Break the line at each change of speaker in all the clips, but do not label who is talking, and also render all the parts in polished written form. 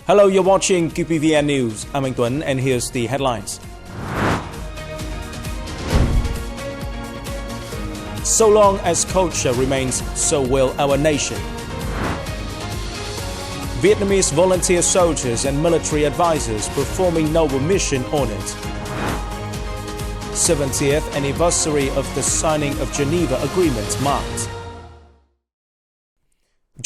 Hello, you're watching QPVN News. I'm Anh Tuấn, and here's the headlines. So long as culture remains, so will our nation. Vietnamese volunteer soldiers and military advisors performing noble mission honored. 70th anniversary of the signing of Geneva Agreement marked.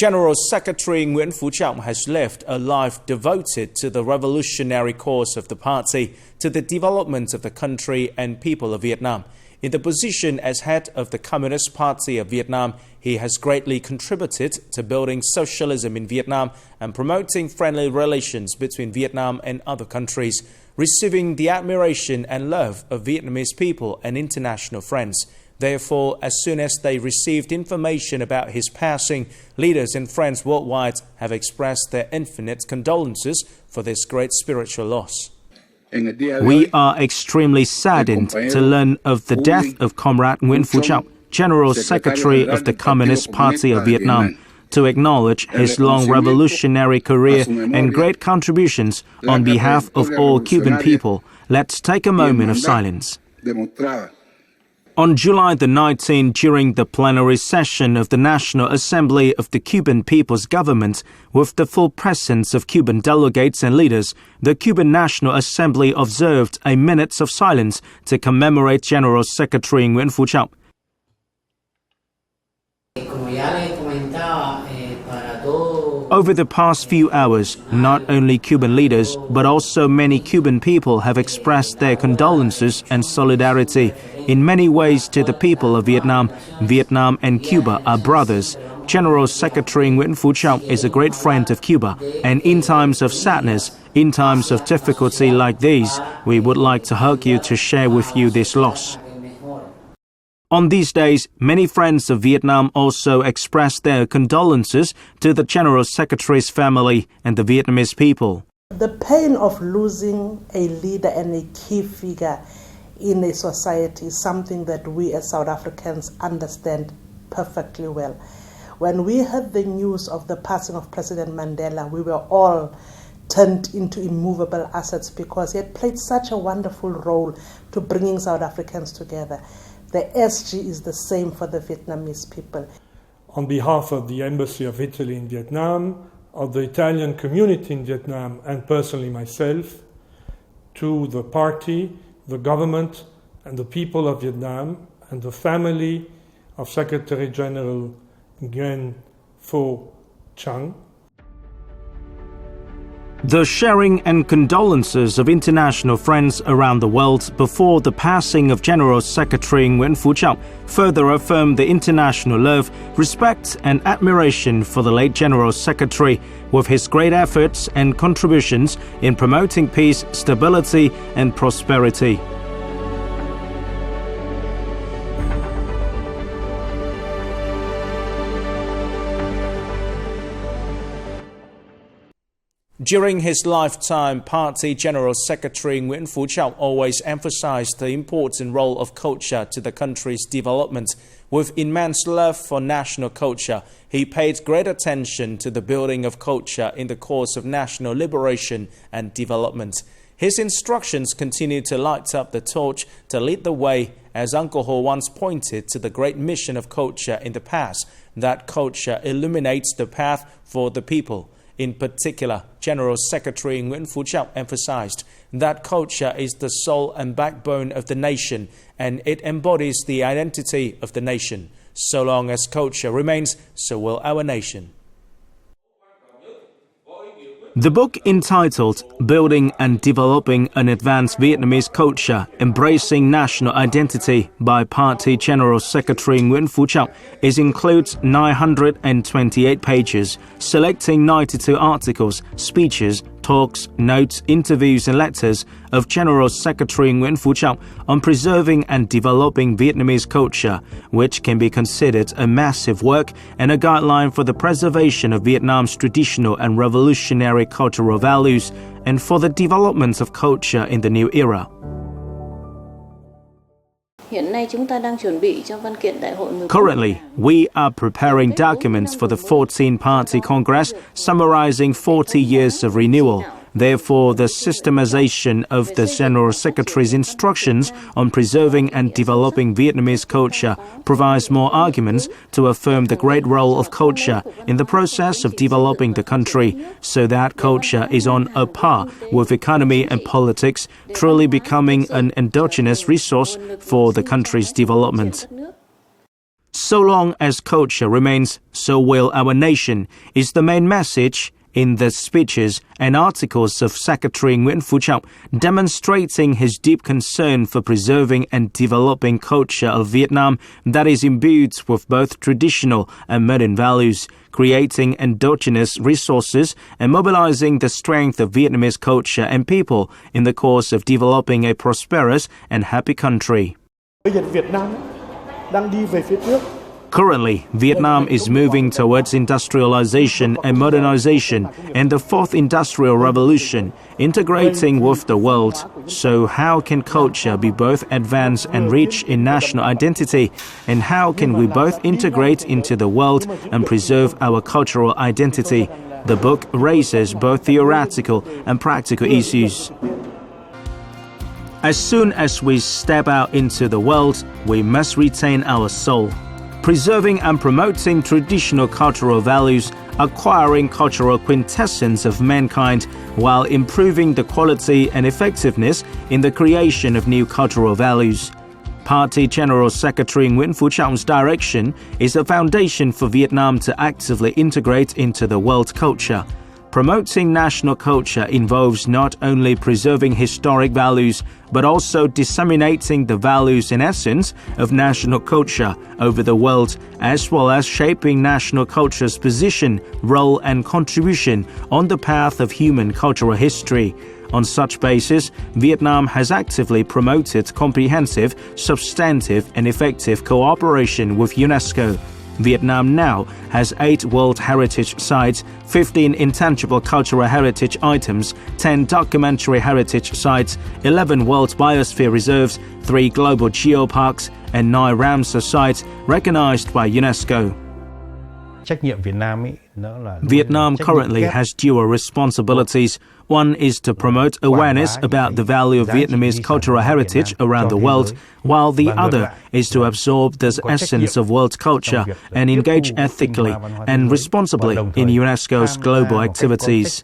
General Secretary Nguyễn Phú Trọng has lived a life devoted to the revolutionary cause of the party, to the development of the country and people of Vietnam. In the position as head of the Communist Party of Vietnam, he has greatly contributed to building socialism in Vietnam and promoting friendly relations between Vietnam and other countries, receiving the admiration and love of Vietnamese people and international friends. Therefore, as soon as they received information about his passing, leaders and friends worldwide have expressed their infinite condolences for this great spiritual loss.
We are extremely saddened to learn of the death of Comrade Nguyễn Phú Trọng, General Secretary of the Communist Party of Vietnam, to acknowledge his long revolutionary career and great contributions on behalf of all Cuban people. Let's take a moment of silence. On July the 19th, during the plenary session of the National Assembly of the Cuban People's Government, with the full presence of Cuban delegates and leaders, the Cuban National Assembly observed a minute of silence to commemorate General Secretary Nguyễn Phú Trọng. Over the past few hours, not only Cuban leaders, but also many Cuban people have expressed their condolences and solidarity. In many ways to the people of Vietnam, Vietnam and Cuba are brothers. General Secretary Nguyễn Phú Trọng is a great friend of Cuba, and in times of sadness, in times of difficulty like these, we would like to hug you to share with you this loss. On these days, many friends of Vietnam also expressed their condolences to the General Secretary's family and the Vietnamese people.
The pain of losing a leader and a key figure in a society is something that we as South Africans understand perfectly well. When we heard the news of the passing of President Mandela, we were all turned into immovable assets because he had played such a wonderful role to bringing South Africans together. The SG is the same for the Vietnamese people.
On behalf of the Embassy of Italy in Vietnam, of the Italian community in Vietnam, and personally myself, to the party, the government, and the people of Vietnam, and the family of Secretary General Nguyễn Phú Trọng.
The sharing and condolences of international friends around the world before the passing of General Secretary Nguyễn Phú Trọng further affirmed the international love, respect and admiration for the late General Secretary, with his great efforts and contributions in promoting peace, stability and prosperity.
During his lifetime, Party General Secretary Nguyễn Phú Trọng always emphasized the important role of culture to the country's development. With immense love for national culture, he paid great attention to the building of culture in the cause of national liberation and development. His instructions continue to light up the torch to lead the way, as Uncle Ho once pointed to the great mission of culture in the past, that culture illuminates the path for the people. In particular, General Secretary Nguyễn Phú Trọng emphasized that culture is the soul and backbone of the nation, and it embodies the identity of the nation. So long as culture remains, so will our nation.
The book entitled Building and Developing an Advanced Vietnamese Culture, Embracing National Identity by Party General Secretary Nguyễn Phú Trọng includes 928 pages, selecting 92 articles, speeches, talks, notes, interviews and letters of General Secretary Nguyễn Phú Trọng on preserving and developing Vietnamese culture, which can be considered a massive work and a guideline for the preservation of Vietnam's traditional and revolutionary cultural values and for the development of culture in the new era. Currently, we are preparing documents for the 14-Party Congress summarizing 40 years of renewal. Therefore, the systemization of the General Secretary's instructions on preserving and developing Vietnamese culture provides more arguments to affirm the great role of culture in the process of developing the country, so that culture is on a par with economy and politics, truly becoming an endogenous resource for the country's development. So long as culture remains, so will our nation, is the main message in the speeches and articles of Secretary Nguyễn Phú Trọng, demonstrating his deep concern for preserving and developing culture of Vietnam that is imbued with both traditional and modern values, creating endogenous resources and mobilizing the strength of Vietnamese culture and people in the course of developing a prosperous and happy country. Currently, Vietnam is moving towards industrialization and modernization and the fourth industrial revolution, integrating with the world. So how can culture be both advanced and rich in national identity? And how can we both integrate into the world and preserve our cultural identity? The book raises both theoretical and practical issues. As soon as we step out into the world, we must retain our soul. Preserving and promoting traditional cultural values, acquiring cultural quintessence of mankind, while improving the quality and effectiveness in the creation of new cultural values. Party General Secretary Nguyễn Phú Trọng direction is a foundation for Vietnam to actively integrate into the world culture. Promoting national culture involves not only preserving historic values, but also disseminating the values and essence of national culture over the world, as well as shaping national culture's position, role, and contribution on the path of human cultural history. On such basis, Vietnam has actively promoted comprehensive, substantive, and effective cooperation with UNESCO. Vietnam now has 8 World Heritage Sites, 15 Intangible Cultural Heritage Items, 10 Documentary Heritage Sites, 11 World Biosphere Reserves, 3 Global Geoparks, and 9 Ramsar Sites recognized by UNESCO. Vietnam currently has dual responsibilities. One is to promote awareness about the value of Vietnamese cultural heritage around the world, while the other is to absorb the essence of world culture and engage ethically and responsibly in UNESCO's global activities.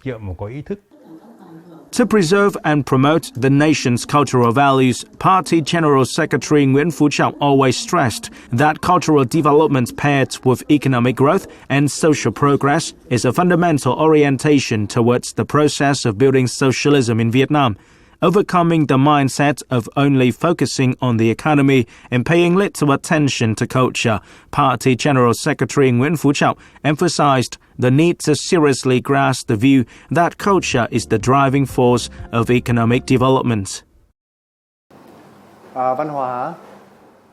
To preserve and promote the nation's cultural values, Party General Secretary Nguyễn Phú Trọng always stressed that cultural development paired with economic growth and social progress is a fundamental orientation towards the process of building socialism in Vietnam. Overcoming the mindset of only focusing on the economy and paying little attention to culture, Party General Secretary Nguyễn Phú Trọng emphasized the need to seriously grasp the view that culture is the driving force of economic development.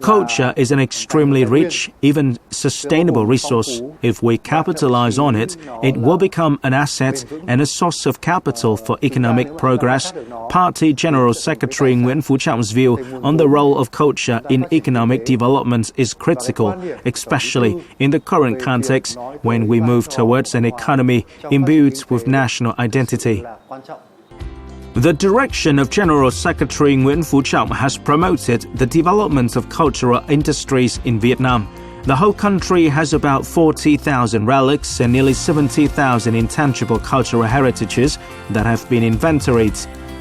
Culture is an extremely rich, even sustainable resource. If we capitalize on it, it will become an asset and a source of capital for economic progress. Party General Secretary Nguyễn Phú Trọng view on the role of culture in economic development is critical, especially in the current context when we move towards an economy imbued with national identity. The direction of General Secretary Nguyễn Phú Trọng has promoted the development of cultural industries in Vietnam. The whole country has about 40,000 relics and nearly 70,000 intangible cultural heritages that have been inventoried,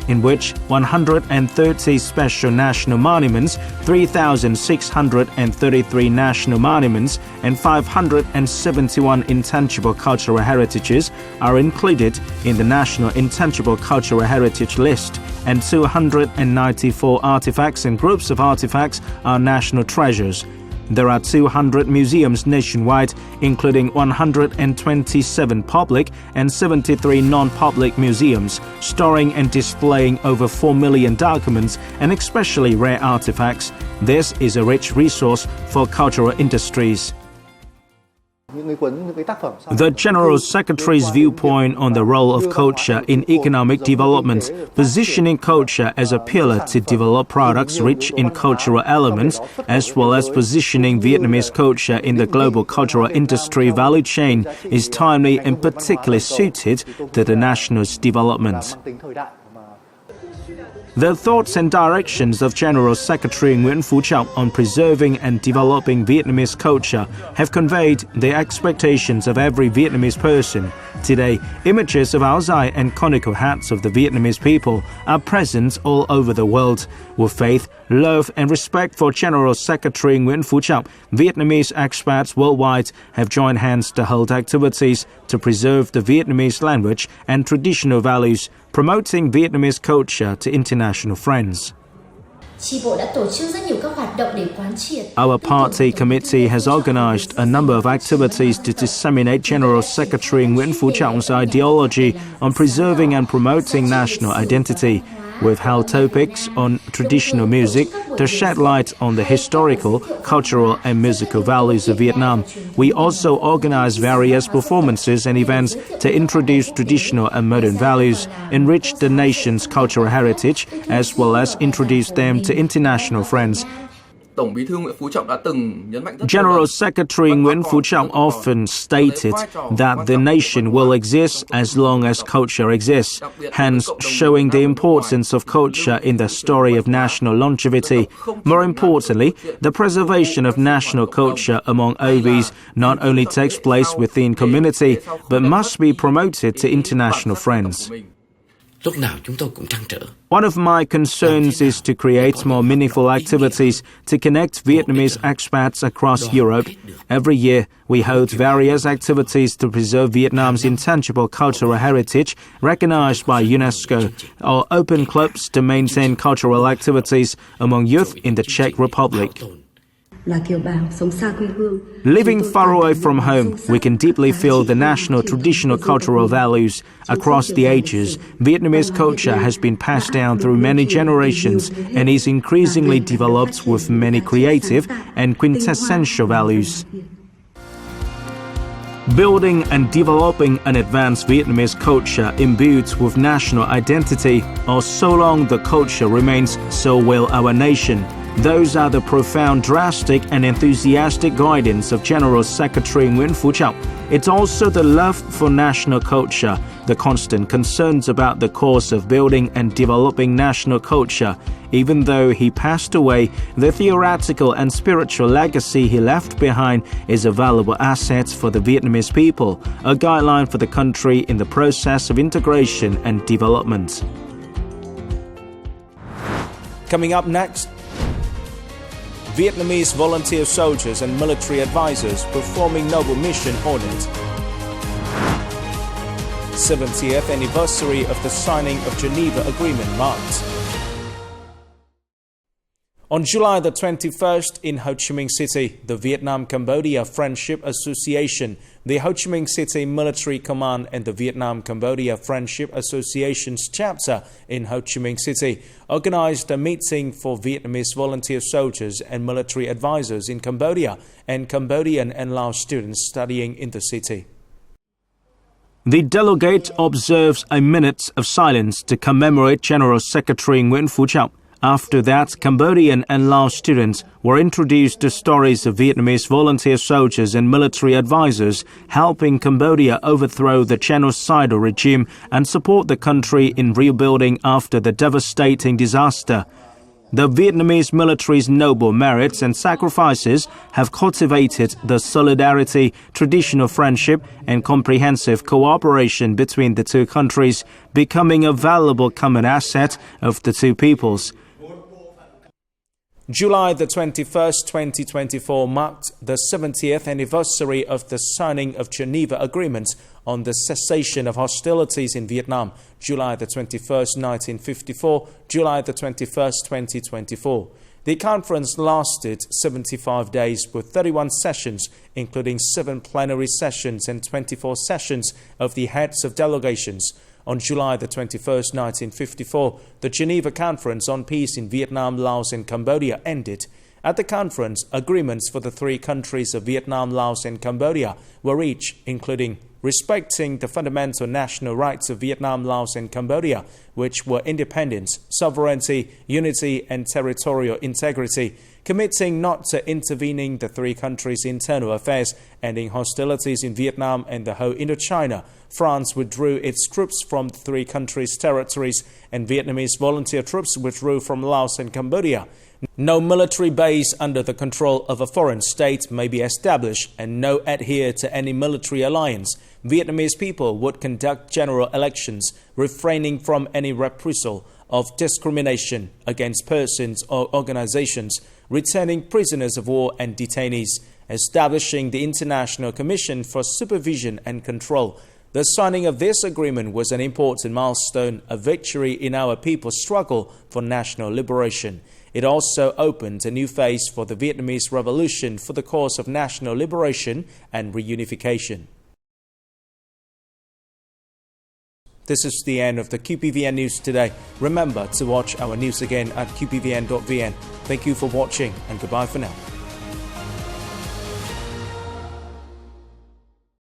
in which 130 special national monuments, 3,633 national monuments, and 571 intangible cultural heritages are included in the National Intangible Cultural Heritage List, and 294 artifacts and groups of artifacts are national treasures. There are 200 museums nationwide, including 127 public and 73 non-public museums, storing and displaying over 4 million documents and especially rare artifacts. This is a rich resource for cultural industries. The General Secretary's viewpoint on the role of culture in economic development, positioning culture as a pillar to develop products rich in cultural elements, as well as positioning Vietnamese culture in the global cultural industry value chain, is timely and particularly suited to the nation's development. The thoughts and directions of General Secretary Nguyễn Phú Trọng on preserving and developing Vietnamese culture have conveyed the expectations of every Vietnamese person. Today, images of áo dài and conical hats of the Vietnamese people are present all over the world. With faith, love and respect for General Secretary Nguyễn Phú Trọng, Vietnamese expats worldwide have joined hands to hold activities to preserve the Vietnamese language and traditional values, promoting Vietnamese culture to international friends. Our party committee has organized a number of activities to disseminate General Secretary Nguyễn Phú Trọng ideology on preserving and promoting national identity. We've held topics on traditional music to shed light on the historical, cultural and musical values of Vietnam. We also organize various performances and events to introduce traditional and modern values, enrich the nation's cultural heritage, as well as introduce them to international friends. General Secretary Nguyễn Phú Trọng often stated that the nation will exist as long as culture exists, hence showing the importance of culture in the story of national longevity. More importantly, the preservation of national culture among OVs not only takes place within community, but must be promoted to international friends. One of my concerns is to create more meaningful activities to connect Vietnamese expats across Europe. Every year, we hold various activities to preserve Vietnam's intangible cultural heritage recognized by UNESCO, or open clubs to maintain cultural activities among youth in the Czech Republic. Living far away from home, we can deeply feel the national traditional cultural values. Across the ages, Vietnamese culture has been passed down through many generations and is increasingly developed with many creative and quintessential values. Building and developing an advanced Vietnamese culture imbued with national identity, or so long the culture remains, so will our nation. Those are the profound, drastic and enthusiastic guidance of General Secretary Nguyễn Phú Trọng. It's also the love for national culture, the constant concerns about the course of building and developing national culture. Even though he passed away, the theoretical and spiritual legacy he left behind is a valuable asset for the Vietnamese people, a guideline for the country in the process of integration and development.
Coming up next, Vietnamese volunteer soldiers and military advisors performing noble mission audit. 70th anniversary of the signing of Geneva Agreement marked. On July the 21st in Ho Chi Minh City, the Vietnam-Cambodia Friendship Association, the Ho Chi Minh City Military Command and the Vietnam-Cambodia Friendship Association's chapter in Ho Chi Minh City organized a meeting for Vietnamese volunteer soldiers and military advisors in Cambodia and Cambodian and Laos students studying in the city.
The delegate observes a minute of silence to commemorate General Secretary Nguyễn Phú Trọng. After that, Cambodian and Laos students were introduced to stories of Vietnamese volunteer soldiers and military advisors helping Cambodia overthrow the genocidal regime and support the country in rebuilding after the devastating disaster. The Vietnamese military's noble merits and sacrifices have cultivated the solidarity, traditional friendship, and comprehensive cooperation between the two countries, becoming a valuable common asset of the two peoples.
July the 21st, 2024 marked the 70th anniversary of the signing of Geneva Agreement on the cessation of hostilities in Vietnam, July the 21st, 1954, July the 21st, 2024. The conference lasted 75 days with 31 sessions, including 7 plenary sessions and 24 sessions of the heads of delegations. On July the 21st, 1954, the Geneva Conference on Peace in Vietnam, Laos and Cambodia ended. At the conference, agreements for the three countries of Vietnam, Laos and Cambodia were reached, including respecting the fundamental national rights of Vietnam, Laos and Cambodia, which were independence, sovereignty, unity and territorial integrity, committing not to intervening the three countries' internal affairs, ending hostilities in Vietnam and the whole Indochina. France withdrew its troops from the three countries' territories, and Vietnamese volunteer troops withdrew from Laos and Cambodia. No military base under the control of a foreign state may be established, and no adhere to any military alliance. Vietnamese people would conduct general elections, refraining from any reprisal of discrimination against persons or organizations, returning prisoners of war and detainees, establishing the International Commission for Supervision and Control. The signing of this agreement was an important milestone, a victory in our people's struggle for national liberation. It also opened a new phase for the Vietnamese revolution for the cause of national liberation and reunification. This is the end of the QPVN News today. Remember to watch our news again at qpvn.vn. Thank you for watching and goodbye for now.